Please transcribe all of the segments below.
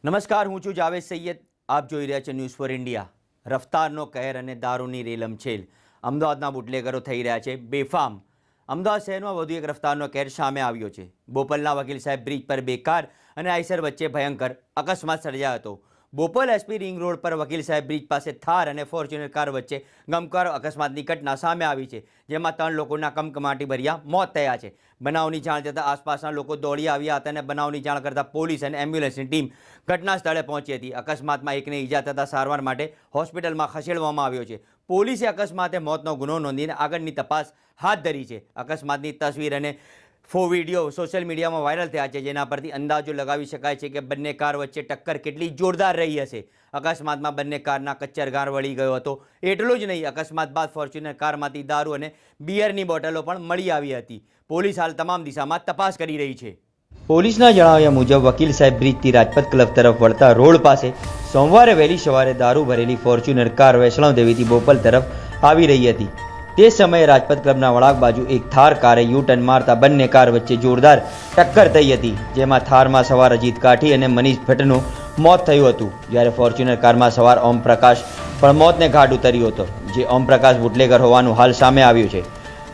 નમસ્કાર, હું છું જાવેદ સૈયદ. આપ જોઈ રહ્યા છો ન્યૂઝ ફોર ઇન્ડિયા. રફતારનો કહેર અને દારૂની રેલમછેલ. અમદાવાદના બુટલેગરો થઈ રહ્યા છે બેફામ. અમદાવાદ શહેરમાં વધુ એક રફતારનો કહેર સામે આવ્યો છે. બોપલના વકીલ સાહેબ બ્રિજ પર બે કાર અને આઈસર વચ્ચે ભયંકર અકસ્માત સર્જાયો હતો. બોપલ એસપી રિંગ રોડ પર વકીલ સાહેબ બ્રિજ પાસે થાર અને ફોર્ચ્યુનર કાર વચ્ચે ગમખ્વાર અકસ્માતની ઘટના સામે આવી છે, જેમાં 3 લોકોના કમકમાટી ભર્યા મોત થયા છે. બનાવની જાણ થતાં આસપાસના લોકો દોડી આવ્યા હતા અને બનાવની જાણ કરતાં પોલીસ અને એમ્બ્યુલન્સની ટીમ ઘટના સ્થળે પહોંચી હતી. અકસ્માતમાં એકને ઈજા થતાં સારવાર માટે હોસ્પિટલમાં ખસેડવામાં આવ્યો છે. પોલીસે અકસ્માતે મોતનો ગુનો નોંધીને આગળની તપાસ હાથ ધરી છે. અકસ્માતની તસવીર અને વિડીયો સોશિયલ મીડિયામાં વાયરલ થયા છે, જેના પરથી અંદાજો લગાવી શકાય છે કે બંને કાર વચ્ચે ટક્કર કેટલી જોરદાર રહી હશે. અકસ્માતમાં બંને કારના કચ્ચરઘાર વળી ગયો હતો. એટલું જ નહીં, અકસ્માત બાદ ફોર્ચ્યુનર કારમાંથી દારૂ અને બિયરની બોટલો પણ મળી આવી હતી. પોલીસ હાલ તમામ દિશામાં તપાસ કરી રહી છે. પોલીસના જણાવ્યા મુજબ વકીલ સાહેબ બ્રિજથી રાજપથ ક્લબ તરફ વળતા રોડ પાસે સોમવારે વહેલી સવારે દારૂ ભરેલી ફોર્ચ્યુનર કાર વૈષ્ણવદેવીથી બોપલ તરફ આવી રહી હતી. તે સમયે રાજપથ ક્લબના વળાંક બાજુ એક થાર કારે યુ ટર્ન મારતા બંને કાર વચ્ચે જોરદાર ટક્કર થઈ હતી, જેમાં થારમાં સવાર અજીત કાઠી અને મનીષ ભટ્ટનું મોત થયું હતું, જ્યારે ફોર્ચ્યુનર કારમાં સવાર ઓમ પ્રકાશ પણ મોતને ઘાટ ઉતર્યો હતો, જે ઓમ પ્રકાશ બુટલેગર હોવાનું હાલ સામે આવ્યું છે,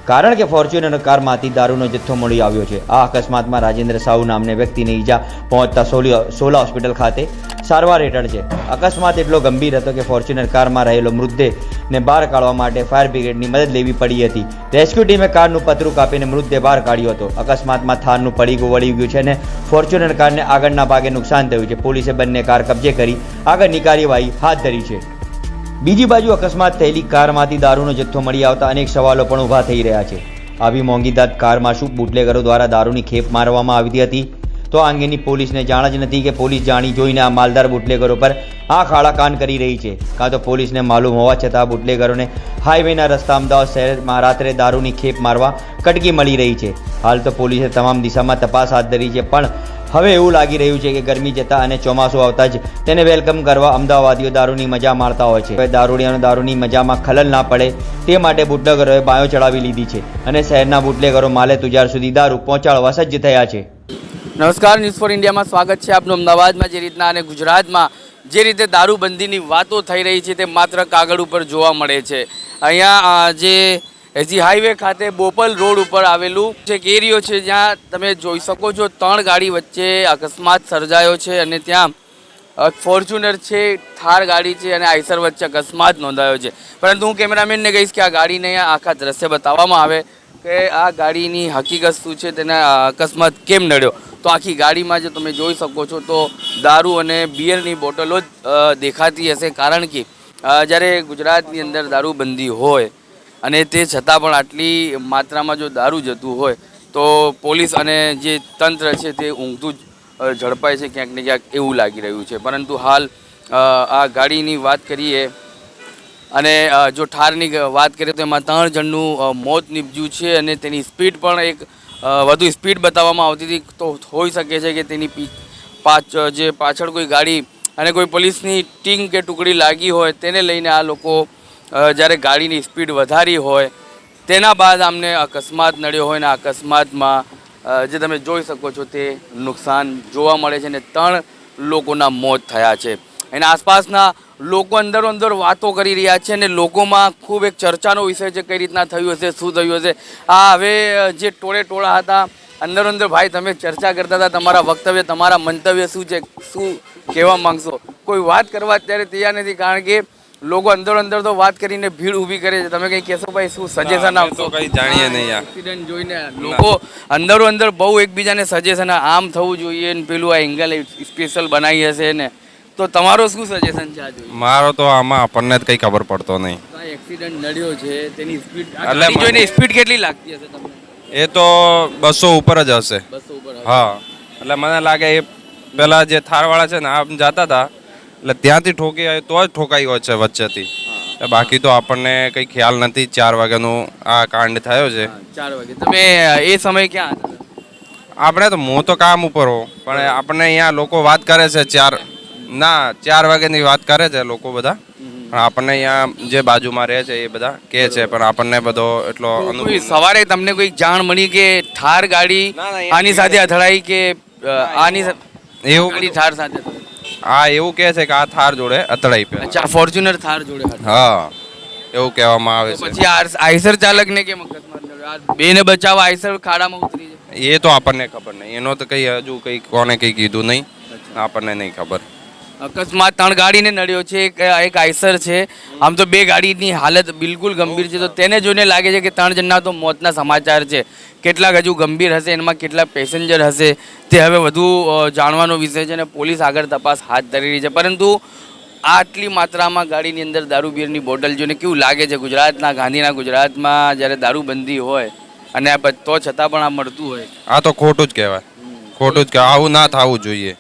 કારણ કે ફોર્ચ્યુનર કારમાંથી દારૂનો જથ્થો મળી આવ્યો છે. આ અકસ્માતમાં રાજેન્દ્ર સાહુ નામને વ્યક્તિને ઈજા પહોંચતા સોલા હોસ્પિટલ ખાતે સારવાર હેઠળ છે. અકસ્માત એટલો ગંભીર હતો કે ફોર્ચ્યુનર કારમાં રહેલો મૃતદેહને બહાર કાઢવા માટે ફાયર બ્રિગેડની મદદ લેવી પડી હતી. રેસ્ક્યુ ટીમે કારનું પતરું કાપીને મૃતદેહ બહાર કાઢ્યો હતો. અકસ્માતમાં થારનું પડીકું વળી ગયું છે અને ફોર્ચ્યુનર કારને આગળના ભાગે નુકસાન થયું છે. પોલીસે બંને કાર કબજે કરી આગળની કાર્યવાહી હાથ ધરી છે. બીજી બાજુ અકસ્માત થયેલી કારમાંથી દારૂનો જથ્થો મળી આવતા અનેક સવાલો પણ ઊભા થઈ રહ્યા છે. આવી મોંઘીદાટ કારમાં શું બુટલેગરો દ્વારા દારૂની ખેપ મારવામાં આવી હતી? તો આ અંગેની પોલીસને જાણ જ નથી કે પોલીસ જાણી જોઈને આ માલદાર બુટલેગરો પર આંખ આડા કાન કરી રહી છે, કાં તો પોલીસને માલુમ હોવા છતાં બુટલેગરોને હાઈવેના રસ્તા અમદાવાદ શહેરમાં રાત્રે દારૂની ખેપ મારવા કટકી મળી રહી છે. હાલ તો પોલીસે તમામ દિશામાં તપાસ હાથ ધરી છે, પણ હવે એવું લાગી રહ્યું છે કે ગરમી જતા અને ચોમાસું આવતા જ તેને વેલકમ કરવા અમદાવાદીઓ દારૂની મજા માણતા હોય છે. હવે દારૂડિયાનો દારૂની મજામાં ખલલ ના પડે તે માટે બુટલેગરોએ બાયો ચડાવી લીધી છે અને શહેરના બુટલેગરો માલે તુજાર સુધી દારૂ પહોંચાડવા સજ્જ થયા છે. નમસ્કાર, ન્યૂઝ ફોર ઇન્ડિયામાં સ્વાગત છે આપનું. અમદાવાદમાં જે રીતના અને ગુજરાતમાં જે રીતે દારૂબંધીની વાતો થઈ રહી છે તે માત્ર કાગળ ઉપર જોવા મળે છે. અહીંયા જે એસજી હાઈવે ખાતે બોપલ રોડ ઉપર આવેલું એક એરિયો છે, જ્યાં તમે જોઈ શકો છો 3 ગાડી વચ્ચે અકસ્માત સર્જાયો છે અને ત્યાં ફોર્ચ્યુનર છે, થાર ગાડી છે અને આઈસર વચ્ચે અકસ્માત નોંધાયો છે. પરંતુ હું કેમેરામેનને કહીશ કે આ ગાડીને આખા દ્રશ્ય બતાવવામાં આવે કે આ ગાડીની હકીકત શું છે, તેના અકસ્માત કેમ નડ્યો. તો આખી ગાડીમાં જો તમે જોઈ શકો છો તો દારૂ અને બિયરની બોટલો જ દેખાતી હશે, કારણ કે જ્યારે ગુજરાતની અંદર દારૂબંધી હોય અને તે છતાં પણ આટલી માત્રામાં જો દારૂ જતું હોય તો પોલીસ અને જે તંત્ર છે તે ઊંઘતું જ ઝડપાય છે ક્યાંક ને ક્યાંક, એવું લાગી રહ્યું છે. પરંતુ હાલ આ ગાડીની વાત કરીએ અને જો ઠારની વાત કરીએ તો એમાં 3 જણનું મોત નીપજ્યું છે અને તેની સ્પીડ પણ એક વધુ સ્પીડ બતાવવામાં આવતી હતી. તો હોઈ શકે છે કે તેની જે પાછળ કોઈ ગાડી અને કોઈ પોલીસની ટીમ કે ટુકડી લાગી હોય, તેને લઈને આ લોકો જ્યારે ગાડીની સ્પીડ વધારી હોય તેના બાદ આમને અકસ્માત નડ્યો હોય ને અકસ્માતમાં જે તમે જોઈ શકો છો તે નુકસાન જોવા મળે છે અને 3 લોકોના મોત થયા છે. એના આસપાસના લોકો અંદરો અંદર વાતો કરી રહ્યા છે અને લોકોમાં ખૂબ એક ચર્ચાનો વિષય છે, કઈ રીતના થયું હશે, શું થયું હશે. આ હવે જે ટોળા હતા અંદરો અંદર, ભાઈ તમે ચર્ચા કરતા હતા, તમારા વક્તવ્ય, તમારા મંતવ્ય શું છે, શું કહેવા માંગશો? કોઈ વાત કરવા અત્યારે તૈયાર નથી, કારણ કે લોકો અંદરો અંદર તો વાત કરીને ભીડ ઊભી કરે છે. તમે કંઈ કહેશો ભાઈ, શું સજેશન આપશો? કંઈ જાણીએ નહીં. એક્સિડન્ટ જોઈને લોકો અંદરો અંદર બહુ એકબીજાને સજેશન આમ થવું જોઈએ ને પેલું આ એંગલ સ્પેશિયલ બનાવી હશે ને, તો તમારો શું સજેશન છે? મારો તો આમાં આપણને જ કંઈ ખબર પડતો નહીં. એક્સિડન્ટ નડ્યો છે, તેની સ્પીડ જોઈને સ્પીડ કેટલી લાગતી હશે તમને? એ તો 200 ઉપર જ હશે. 200 ઉપર? હા, એટલે મને લાગે એ પેલા જે થારવાળા છે ને આમ જતા હતા એટલે ત્યાંથી ઠોકી તો જ ઠોકાઈ હોય છે વચ્ચેથી. બાકી તો આપણને કંઈ ખ્યાલ નથી. 4 વાગ્યાનું આ કાંડ થયો છે. 4 વાગે તમે એ સમય ક્યાં હતા? આપણે તો હું તો કામ ઉપર હોઉં, પણ આપણને અહીંયા લોકો વાત કરે છે 4 વાગ્યાની વાત કરે છે લોકો બધા, પણ આપણને અહીંયા જે બાજુમાં રહે છે એ બધા કહે છે, પણ આપણને બધો એટલો અનુભવ. સવારે તમને કોઈ જાણ મળી કે થાર ગાડી આની સાથે અથડાઈ કે આની એવું થાર સાથે? આ એવું કહે છે કે આ થાર જોડે અથડાઈ પે. અચ્છા ફોર્ચ્યુનર થાર જોડે હતા. હા એવું કહેવામાં આવે છે. પછી આઈસર ચાલકને કેમ અકસ્માત નડ્યો? આ બેને બચાવવા આઈસર ખાડામાં ઉતરી જાય. એ તો આપણને ખબર નહીં, એનો તો કઈ હજુ કઈ કોને કઈ કીધું નહીં, આપણને નહીં ખબર. અકસ્માત 3 ગાડીને નડ્યો છે, એક આઈસર છે. આમ તો 2 ગાડીની હાલત બિલકુલ ગંભીર છે, તો તેને જોઈને લાગે છે કે 3 જણના તો મોતના સમાચાર છે. કેટલાક હજુ ગંભીર હશે, એમાં કેટલા પેસેન્જર હશે તે હવે વધુ જાણવાનો વિષય છે અને પોલીસ આગળ તપાસ હાથ ધરી રહી છે. પરંતુ આટલી માત્રામાં ગાડીની અંદર દારૂ બિયરની બોટલ જોઈને કેવું લાગે છે? ગુજરાતના ગાંધીના ગુજરાતમાં જ્યારે દારૂબંધી હોય અને તો છતાં પણ આ મળતું હોય, આ તો ખોટું જ કહેવાય, ખોટું જ કહેવાય. આવું ના થવું જોઈએ.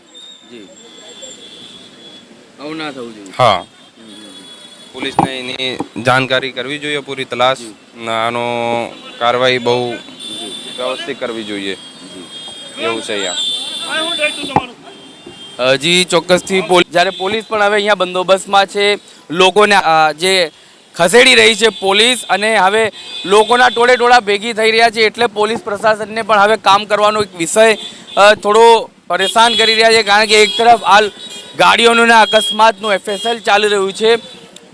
આવું ના થવું જોઈએ. હા, પોલીસને એની જાણકારી કરવી જોઈએ, પૂરી તલાશ, આનો કાર્યવાહી બહુ વ્યવસ્થિત કરવી જોઈએ એવું છે અહીંયા. હજી ચોક્કસથી જ્યારે પોલીસ પણ હવે અહીંયા બંદોબસ્તમાં છે, લોકોને જે ખસેડી રહી છે પોલીસ, અને હવે લોકોના ટોળે ટોળા ભેગી થઈ રહ્યા છે, એટલે પોલીસ પ્રશાસનને પણ હવે કામ કરવાનો એક વિષય થોડો પરેશાન કરી રહ્યા છે. કારણ કે એક તરફ હાલ ગાડીઓનું અકસ્માતનું FSL ચાલી રહ્યું છે,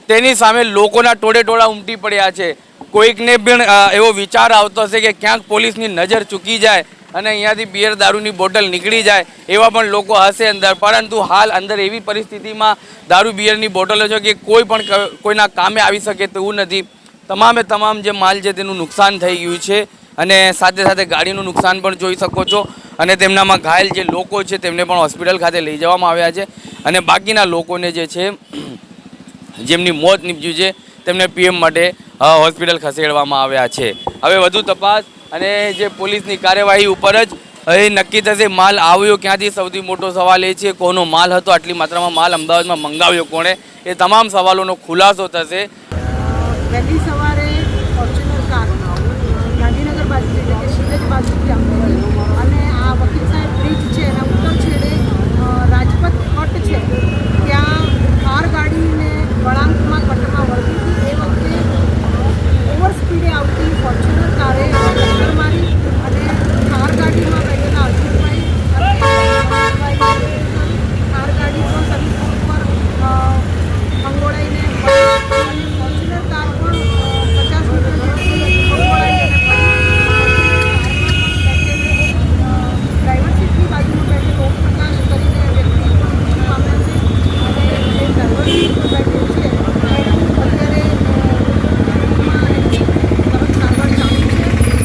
તેની સામે લોકોના ટોળે ટોળા ઉમટી પડ્યા છે. કોઈકને પણ એવો વિચાર આવતો હશે કે ક્યાંક પોલીસની નજર ચૂકી જાય અને અહીંયાથી બિયર દારૂની બોટલ નીકળી જાય, એવા પણ લોકો હશે અંદર. પરંતુ હાલ અંદર એવી પરિસ્થિતિમાં દારૂ બિયરની બોટલો છે કે કોઈ પણ કોઈના કામે આવી શકે તેવું નથી. તમામ જે માલ છે તેનું નુકસાન થઈ ગયું છે, અને સાથે સાથે ગાડીનું નુકસાન પણ જોઈ શકો છો. અને તેમનામાં ઘાયલ જે લોકો છે તેમને પણ હોસ્પિટલ ખાતે લઈ જવામાં આવ્યા છે, અને બાકીના લોકોને જે છે જેમની મોત નીપજ્યું છે તેમને PM માટે હોસ્પિટલ ખસેડવામાં આવ્યા છે. હવે વધુ તપાસ અને જે પોલીસની કાર્યવાહી ઉપર જ એ નક્કી થશે. માલ આવ્યો ક્યાંથી, સૌથી મોટો સવાલ એ છે કોનો માલ હતો, આટલી માત્રામાં માલ અમદાવાદમાં મંગાવ્યો કોણે, એ તમામ સવાલોનો ખુલાસો થશે. વહેલી સવારે ફોર્ચ્યુનર કાર ગાંધીનગર બાજુથી એટલે કે શિલેજ બાજુથી